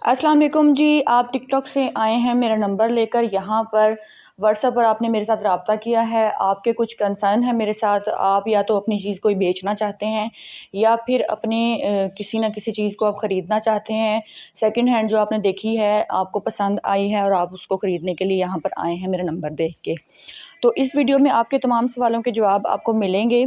अस्सलाम वालेकुम जी। आप टिकटॉक से आए हैं मेरा नंबर लेकर। यहाँ पर व्हाट्सएप पर आपने मेरे साथ रब्ता किया है। आपके कुछ कंसर्न है मेरे साथ। आप या तो अपनी चीज़ कोई बेचना चाहते हैं या फिर अपने किसी न किसी चीज़ को आप ख़रीदना चाहते हैं। सेकंड हैंड जो आपने देखी है, आपको पसंद आई है और आप उसको ख़रीदने के लिए यहाँ पर आए हैं मेरा नंबर देख के। तो इस वीडियो में आपके तमाम सवालों के जवाब आपको मिलेंगे।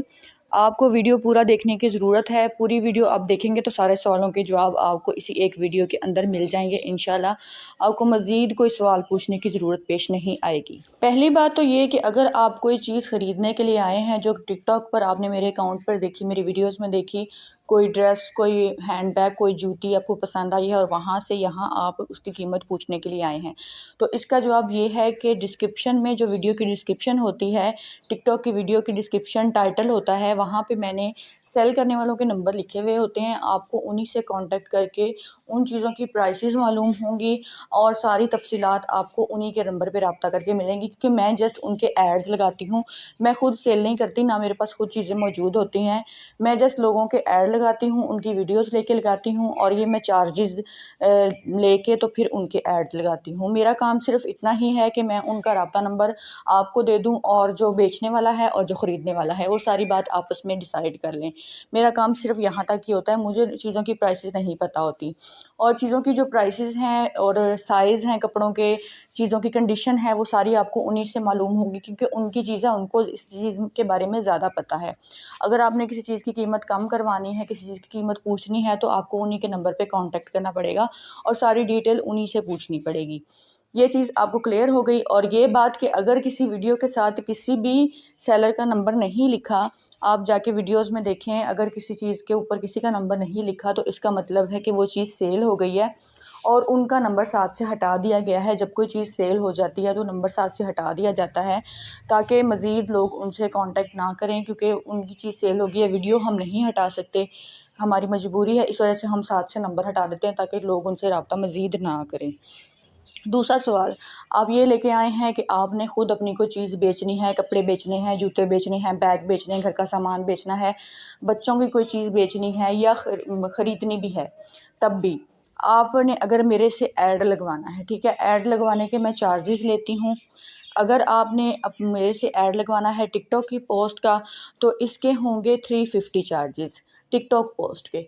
आपको वीडियो पूरा देखने की ज़रूरत है। पूरी वीडियो आप देखेंगे तो सारे सवालों के जवाब आपको इसी एक वीडियो के अंदर मिल जाएंगे इंशाल्लाह। आपको मज़ीद कोई सवाल पूछने की ज़रूरत पेश नहीं आएगी। पहली बात तो ये कि अगर आप कोई चीज़ ख़रीदने के लिए आए हैं जो टिकटॉक पर आपने मेरे अकाउंट पर देखी, मेरी वीडियोज़ में देखी, कोई ड्रेस, कोई हैंडबैग, कोई जूती आपको पसंद आई है और वहाँ से यहाँ आप उसकी कीमत पूछने के लिए आए हैं, तो इसका जवाब ये है कि डिस्क्रिप्शन में जो वीडियो की डिस्क्रिप्शन होती है, टिकटॉक की वीडियो की डिस्क्रिप्शन टाइटल होता है, वहाँ पे मैंने सेल करने वालों के नंबर लिखे हुए होते हैं। आपको उन्हीं से कांटेक्ट करके उन चीज़ों की प्राइसेस मालूम होंगी और सारी तफसीलात आपको उन्हीं के नंबर पे रब्ता करके मिलेंगी, क्योंकि मैं जस्ट उनके एड्स लगाती हूँ। मैं खुद सेल नहीं करती, ना मेरे पास खुद चीज़ें मौजूद होती हैं। मैं जस्ट लोगों के ऐड लगाती हूँ, उनकी वीडियोस लेके लगाती हूँ और ये मैं चार्जेस लेके तो फिर उनके ऐड लगाती हूँ। मेरा काम सिर्फ इतना ही है कि मैं उनका रब्ता नंबर आपको दे दूँ और जो बेचने वाला है और जो ख़रीदने वाला है वो सारी बात आपस में डिसाइड कर लें। मेरा काम सिर्फ यहाँ तक ही होता है। मुझे चीज़ों की प्राइसेस नहीं पता होती और चीज़ों की जो प्राइसेस हैं और साइज़ हैं कपड़ों के, चीज़ों की कंडीशन है, वो सारी आपको उन्हीं से मालूम होगी, क्योंकि उनकी चीज़ें, उनको इस चीज़ के बारे में ज़्यादा पता है। अगर आपने किसी चीज़ की कीमत कम करवानी है, किसी चीज़ की कीमत पूछनी है, तो आपको उन्हीं के नंबर पे कांटेक्ट करना पड़ेगा और सारी डिटेल उन्हीं से पूछनी पड़ेगी। ये चीज़ आपको क्लियर हो गई। और ये बात कि अगर किसी वीडियो के साथ किसी भी सेलर का नंबर नहीं लिखा, आप जाके वीडियोज़ में देखें, अगर किसी चीज़ के ऊपर किसी का नंबर नहीं लिखा तो इसका मतलब है कि वो चीज़ सेल हो गई है और उनका नंबर साथ से हटा दिया गया है। जब कोई चीज़ सेल हो जाती है तो नंबर साथ से हटा दिया जाता है ताकि मज़ीद लोग उनसे कांटेक्ट ना करें, क्योंकि उनकी चीज़ सेल हो गई है। वीडियो हम नहीं हटा सकते, हमारी मजबूरी है, इस वजह से हम साथ से नंबर हटा देते हैं ताकि लोग उनसे रब्ता मज़ीद ना करें। दूसरा सवाल, आप ये लेके आए हैं कि आपने ख़ुद अपनी कोई चीज़ बेचनी है, कपड़े बेचने हैं, जूते बेचने हैं, बैग बेचने हैं, घर का सामान बेचना है, बच्चों की कोई चीज़ बेचनी है या ख़रीदनी भी है, तब भी आपने अगर मेरे से ऐड लगवाना है, ठीक है, ऐड लगवाने के मैं चार्जेस लेती हूँ। अगर आपने मेरे से ऐड लगवाना है टिकटॉक की पोस्ट का, तो इसके होंगे 350 चार्जेस टिकटॉक पोस्ट के।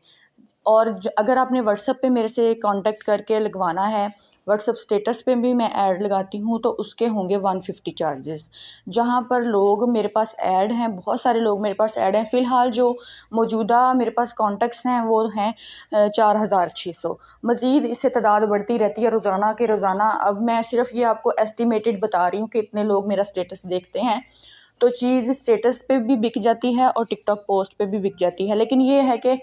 और अगर आपने व्हाट्सएप पे मेरे से कांटेक्ट करके लगवाना है, व्हाट्सएप स्टेटस पे भी मैं ऐड लगाती हूँ, तो उसके होंगे 150 चार्जेस। जहाँ पर लोग मेरे पास ऐड हैं, बहुत सारे लोग मेरे पास ऐड हैं। फ़िलहाल जो मौजूदा मेरे पास कॉन्टैक्ट्स हैं वो हैं 4600। मज़ीद इससे तादाद बढ़ती रहती है रोज़ाना के रोज़ाना। अब मैं सिर्फ ये आपको एस्टिमेटेड बता रही हूँ कि इतने लोग मेरा स्टेटस देखते हैं, तो चीज़ स्टेटस पे भी बिक जाती है और टिकटॉक पोस्ट पे भी बिक जाती है। लेकिन ये है कि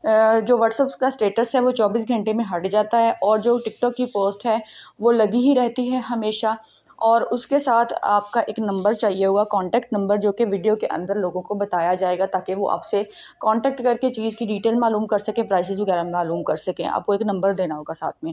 जो व्हाट्सएप का स्टेटस है वो 24 घंटे में हट जाता है और जो टिकटॉक की पोस्ट है वो लगी ही रहती है हमेशा। और उसके साथ आपका एक नंबर चाहिए होगा, कॉन्टैक्ट नंबर, जो कि वीडियो के अंदर लोगों को बताया जाएगा ताकि वो आपसे कॉन्टैक्ट करके चीज़ की डिटेल मालूम कर सकें, प्राइसेस वगैरह मालूम कर सकें। आपको एक नंबर देना होगा साथ में।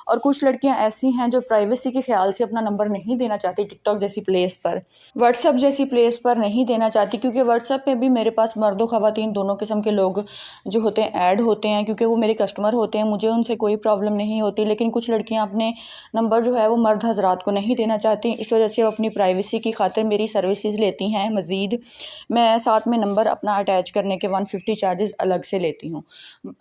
और कुछ लड़कियां ऐसी हैं जो प्राइवेसी के ख्याल से अपना नंबर नहीं देना चाहती टिकटॉक जैसी प्लेस पर, व्हाट्सएप जैसी प्लेस पर नहीं देना चाहती, क्योंकि व्हाट्सएप पे भी मेरे पास मर्द व ख़वातीन दोनों किस्म के लोग जो होते हैं ऐड होते हैं, क्योंकि वो मेरे कस्टमर होते हैं, मुझे उनसे कोई प्रॉब्लम नहीं होती। लेकिन कुछ लड़कियां अपने नंबर जो है वो मर्द हजरात को नहीं देना चाहती, इस वजह से वो अपनी प्राइवेसी की खातिर मेरी सर्विसेज लेती हैं। मज़ीद मैं साथ में नंबर अपना अटैच करने के 150 चार्जेस अलग से लेती हूँ।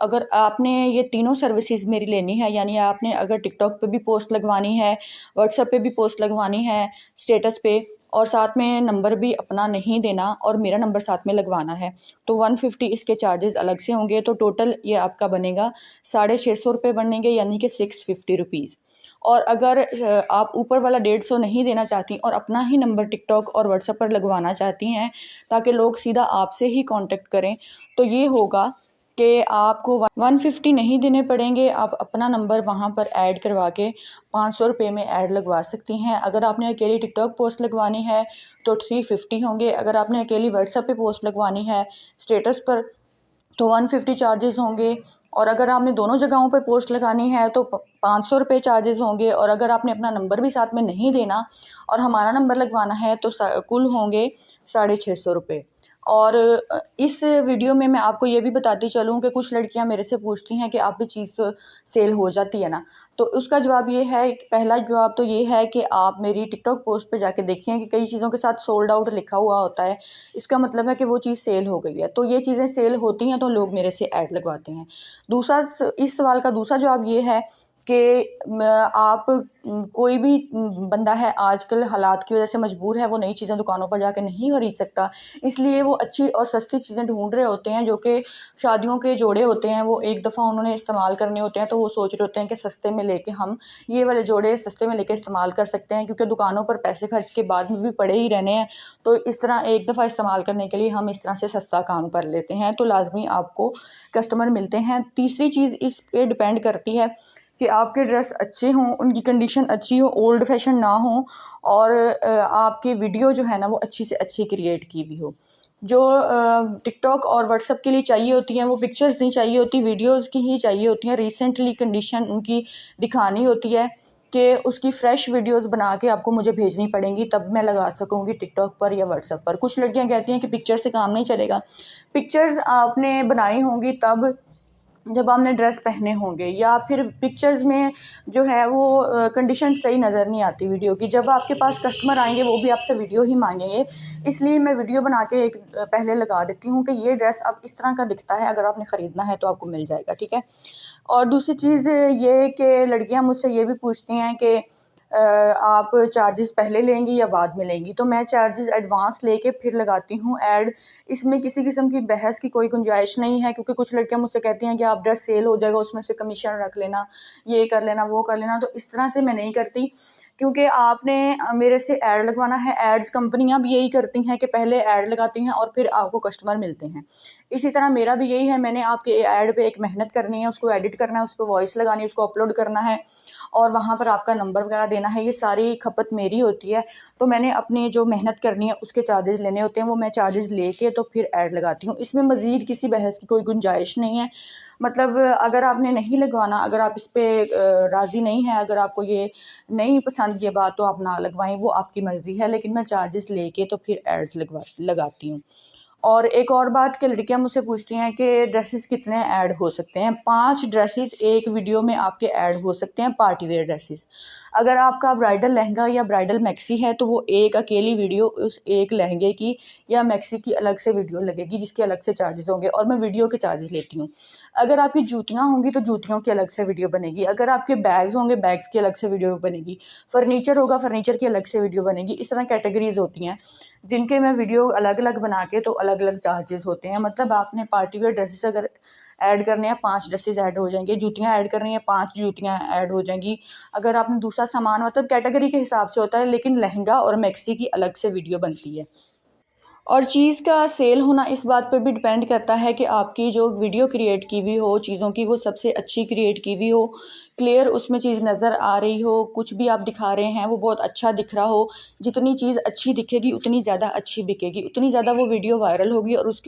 अगर आपने ये तीनों सर्विसेज मेरी लेनी है, यानी आपने अगर टिकटॉक पे भी पोस्ट लगवानी है, व्हाट्सएप पे भी पोस्ट लगवानी है स्टेटस पे, और साथ में नंबर भी अपना नहीं देना और मेरा नंबर साथ में लगवाना है, तो 150 इसके चार्जेस अलग से होंगे। तो टोटल ये आपका बनेगा 650 रुपये बनेंगे, यानी कि 650 रुपीज़। और अगर आप ऊपर वाला 150 नहीं देना चाहती और अपना ही नंबर टिकटॉक और व्हाट्सएप पर लगवाना चाहती हैं ताकि लोग सीधा आपसे ही कांटेक्ट करें, तो ये होगा कि आपको 150 नहीं देने पड़ेंगे। आप अपना नंबर वहाँ पर ऐड करवा के 500 रुपये में ऐड लगवा सकती हैं। अगर आपने अकेली टिकटॉक पोस्ट लगवानी है तो 350 होंगे। अगर आपने अकेली व्हाट्सएप पे पोस्ट लगवानी है स्टेटस पर तो 150 चार्जेस होंगे। और अगर आपने दोनों जगहों पर पोस्ट लगानी है तो 500 रुपये चार्जेस होंगे। और अगर आपने अपना नंबर भी साथ में नहीं देना और हमारा नंबर लगवाना है तो कुल होंगे 650 रुपये। और इस वीडियो में मैं आपको ये भी बताती चलूँ कि कुछ लड़कियां मेरे से पूछती हैं कि आप भी चीज़ सेल हो जाती है ना, तो उसका जवाब ये है, पहला जवाब तो ये है कि आप मेरी टिकटॉक पोस्ट पे जाके देखें कि कई चीज़ों के साथ सोल्ड आउट लिखा हुआ होता है, इसका मतलब है कि वो चीज़ सेल हो गई है। तो ये चीज़ें सेल होती हैं तो लोग मेरे से ऐड लगवाते हैं। दूसरा, इस सवाल का दूसरा जवाब ये है कि आप कोई भी बंदा है आजकल हालात की वजह से मजबूर है, वो नई चीज़ें दुकानों पर जाके नहीं खरीद सकता, इसलिए वो अच्छी और सस्ती चीज़ें ढूंढ रहे होते हैं, जो कि शादियों के जोड़े होते हैं, वो एक दफ़ा उन्होंने इस्तेमाल करने होते हैं, तो वो सोच रहे होते हैं कि सस्ते में लेके हम ये वाले जोड़े सस्ते में लेके इस्तेमाल कर सकते हैं, क्योंकि दुकानों पर पैसे खर्च के बाद में भी पड़े ही रहने हैं। तो इस तरह एक दफ़ा इस्तेमाल करने के लिए हम इस तरह से सस्ता काम कर लेते हैं, तो लाजमी आपको कस्टमर मिलते हैं। तीसरी चीज़ इस पे डिपेंड करती है कि आपके ड्रेस अच्छे हों, उनकी कंडीशन अच्छी हो, ओल्ड फैशन ना हो, और आपकी वीडियो जो है ना वो अच्छी से अच्छी क्रिएट की हुई हो। जो टिकटॉक और व्हाट्सएप के लिए चाहिए होती हैं वो पिक्चर्स नहीं चाहिए होती, वीडियोस की ही चाहिए होती हैं। रिसेंटली कंडीशन उनकी दिखानी होती है कि उसकी फ़्रेश वीडियोस बना के आपको मुझे भेजनी पड़ेंगी, तब मैं लगा सकूँगी टिकटॉक पर या व्हाट्सएप पर। कुछ लड़कियां कहती हैं कि पिक्चर से काम नहीं चलेगा। पिक्चर्स आपने बनाई होंगी तब जब आपने ड्रेस पहने होंगे, या फिर पिक्चर्स में जो है वो कंडीशन सही नज़र नहीं आती वीडियो की। जब आपके पास कस्टमर आएंगे वो भी आपसे वीडियो ही मांगेंगे, इसलिए मैं वीडियो बना के एक पहले लगा देती हूँ कि ये ड्रेस अब इस तरह का दिखता है, अगर आपने ख़रीदना है तो आपको मिल जाएगा, ठीक है। और दूसरी चीज़ ये कि लड़कियां मुझसे ये भी पूछती हैं कि आप चार्जेस पहले लेंगी या बाद में लेंगी, तो मैं चार्जेस एडवांस लेके फिर लगाती हूँ ऐड। इसमें किसी किस्म की बहस की कोई गुंजाइश नहीं है, क्योंकि कुछ लड़कियां मुझसे कहती हैं कि आप ड्रेस सेल हो जाएगा उसमें से कमीशन रख लेना, ये कर लेना, वो कर लेना। तो इस तरह से मैं नहीं करती, क्योंकि आपने मेरे से ऐड लगवाना है। एड्स कंपनियां भी यही करती हैं कि पहले ऐड लगाती हैं और फिर आपको कस्टमर मिलते हैं। इसी तरह मेरा भी यही है, मैंने आपके ऐड पे एक मेहनत करनी है, उसको एडिट करना है, उस पर वॉइस लगानी है, उसको अपलोड करना है, और वहाँ पर आपका नंबर वगैरह देना है, ये सारी खपत मेरी होती है। तो मैंने अपनी जो मेहनत करनी है उसके चार्जेस लेने होते हैं, वो मैं चार्जेस लेके तो फिर ऐड लगाती हूँ। इसमें मज़ीद किसी बहस की कोई गुंजाइश नहीं है। मतलब अगर आपने नहीं लगवाना, अगर आप इस पर राज़ी नहीं हैं, अगर आपको ये नहीं पसंद ये बात, तो आप ना लगवाएं, वो आपकी मर्ज़ी है, लेकिन मैं चार्जेस लेके तो फिर एड्स लगाती हूँ। और एक और बात कि लड़कियां मुझसे पूछती हैं कि ड्रेसेस कितने ऐड हो सकते हैं। 5 ड्रेसेस एक वीडियो में आपके ऐड हो सकते हैं, पार्टी वेयर ड्रेसेस। अगर आपका ब्राइडल लहंगा या ब्राइडल मैक्सी है तो वो एक अकेली वीडियो उस एक लहंगे की या मैक्सी की अलग से वीडियो लगेगी, जिसके अलग से चार्जेस होंगे, और मैं वीडियो के चार्जेस लेती हूँ। अगर आपकी जूतियाँ होंगी तो जूतियों की अलग से वीडियो बनेगी, अगर आपके बैग्स होंगे बैग्स की अलग से वीडियो बनेगी, फर्नीचर होगा फर्नीचर की अलग से वीडियो बनेगी। इस तरह कैटेगरीज होती हैं जिनके मैं वीडियो अलग अलग बना के तो अलग अलग चार्जेस होते हैं। मतलब आपने पार्टी वेयर ड्रेसेस अगर ऐड करने हैं 5 ड्रेसेस ऐड हो जाएंगे, जूतियाँ ऐड करनी है 5 जूतियाँ ऐड हो जाएंगी। अगर आपने दूसरा सामान, मतलब कैटेगरी के हिसाब से होता है, लेकिन लहंगा और मैक्सी की अलग से वीडियो बनती है। और चीज़ का सेल होना इस बात पर भी डिपेंड करता है कि आपकी जो वीडियो क्रिएट की हुई हो चीज़ों की, वो सबसे अच्छी क्रिएट की हुई हो, क्लियर उसमें चीज़ नज़र आ रही हो, कुछ भी आप दिखा रहे हैं वो बहुत अच्छा दिख रहा हो। जितनी चीज़ अच्छी दिखेगी उतनी ज़्यादा अच्छी बिकेगी, उतनी ज़्यादा वो वीडियो वायरल होगी। और उस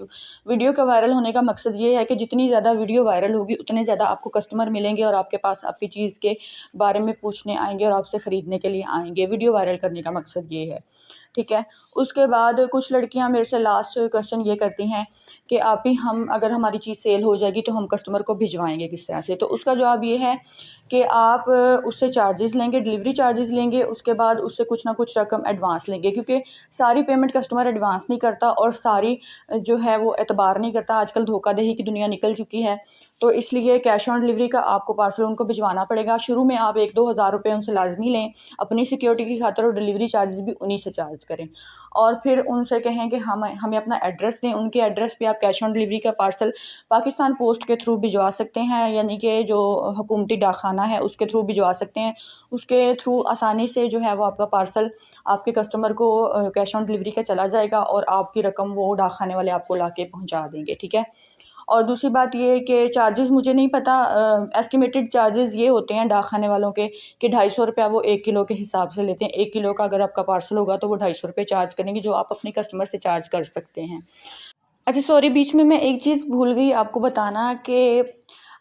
वीडियो का वायरल होने का मकसद ये है कि जितनी ज़्यादा वीडियो वायरल होगी उतने ज़्यादा आपको कस्टमर मिलेंगे और आपके पास आपकी चीज़ के बारे में पूछने आएंगे और आपसे ख़रीदने के लिए आएंगे। वीडियो वायरल करने का मकसद ये है, ठीक है। उसके बाद कुछ लड़कियां मेरे से लास्ट क्वेश्चन ये करती हैं कि आप ही, हम अगर हमारी चीज़ सेल हो जाएगी तो हम कस्टमर को भिजवाएंगे किस तरह से। तो उसका जवाब ये है कि आप उससे चार्जेस लेंगे, डिलीवरी चार्जेस लेंगे, उसके बाद उससे कुछ ना कुछ रकम एडवांस लेंगे, क्योंकि सारी पेमेंट कस्टमर एडवांस नहीं करता और सारी जो है वो एतबार नहीं करता। आजकल धोखाधड़ी की दुनिया निकल चुकी है, तो इसलिए कैश ऑन डिलीवरी का आपको पार्सल उनको भिजवाना पड़ेगा। शुरू में आप 1-2 हज़ार रुपये उनसे लाजमी लें अपनी सिक्योरिटी की खातिर, और डिलीवरी चार्जेस भी उन्हीं से चार्ज करें। और फिर उनसे कहें कि हमें अपना एड्रेस दें, उनके एड्रेस पे आप कैश ऑन डिलीवरी का पार्सल पाकिस्तान पोस्ट के थ्रू भिजवा सकते हैं, यानी कि जो हुकूमती डाकखाना है उसके थ्रू भिजवा सकते हैं। उसके थ्रू आसानी से जो है वो आपका पार्सल आपके कस्टमर को कैश ऑन डिलीवरी का चला जाएगा और आपकी रकम वो डाकखाने वाले आपको ला के पहुँचा देंगे, ठीक है। और दूसरी बात ये है कि चार्जेस मुझे नहीं पता, एस्टिमेटेड चार्जेस ये होते हैं डाकखाने वालों के कि 250 रुपया वो 1 किलो के हिसाब से लेते हैं। 1 किलो का अगर आपका पार्सल होगा तो वो 250 रुपये चार्ज करेंगे, जो आप अपने कस्टमर से चार्ज कर सकते हैं। अच्छा सॉरी, बीच में मैं एक चीज़ भूल गई आपको बताना कि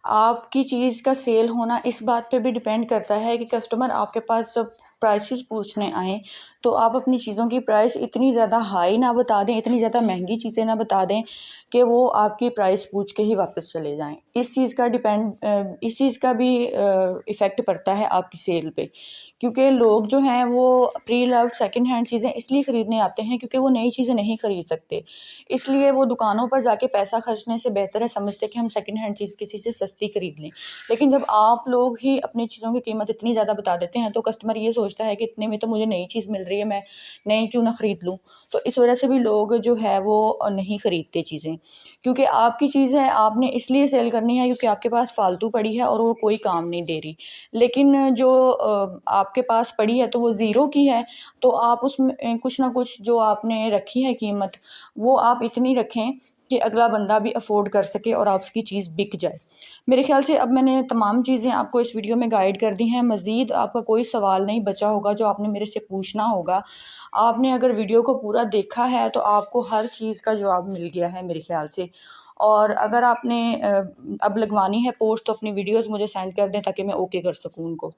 आपकी चीज़ का सेल होना इस बात पे भी डिपेंड करता है कि कस्टमर आपके पास जब प्राइसेस पूछने आएँ तो आप अपनी चीज़ों की प्राइस इतनी ज़्यादा हाई ना बता दें, इतनी ज़्यादा महंगी चीज़ें ना बता दें कि वो आपकी प्राइस पूछ के ही वापस चले जाएँ। इस चीज़ का भी इफ़ेक्ट पड़ता है आपकी सेल पे, क्योंकि लोग जो हैं वो प्री लव्ड सेकंड हैंड चीज़ें इसलिए ख़रीदने आते हैं क्योंकि वो नई चीज़ें नहीं ख़रीद सकते। इसलिए वो दुकानों पर जाके पैसा खर्चने से बेहतर है समझते हैं कि हम सेकंड हैंड चीज़ किसी से सस्ती खरीद लें। लेकिन जब आप लोग ही अपनी चीज़ों की कीमत इतनी ज़्यादा बता देते हैं तो कस्टमर ये सोचता है कि इतने में तो मुझे नई चीज़ मिल रही है, मैं नई क्यों ना ख़रीद लूँ। तो इस वजह से भी लोग जो है वो नहीं ख़रीदते चीज़ें, क्योंकि आपकी चीज़ है, आपने इसलिए सेल करनी है क्योंकि आपके पास फ़ालतू पड़ी है और वो कोई काम नहीं दे रही। लेकिन जो आपके पास पड़ी है तो वो ज़ीरो की है, तो आप उसमें कुछ ना कुछ जो आपने रखी है कीमत, वो आप इतनी रखें कि अगला बंदा भी अफ़ोर्ड कर सके और आपकी चीज़ बिक जाए। मेरे ख़्याल से अब मैंने तमाम चीज़ें आपको इस वीडियो में गाइड कर दी हैं। मज़ीद आपका कोई सवाल नहीं बचा होगा जो आपने मेरे से पूछना होगा। आपने अगर वीडियो को पूरा देखा है तो आपको हर चीज़ का जवाब मिल गया है मेरे ख़्याल से। और अगर आपने अब लगवानी है पोस्ट तो अपनी वीडियोज़ मुझे सेंड कर दें ताकि मैं ओके कर सकूँ उनको।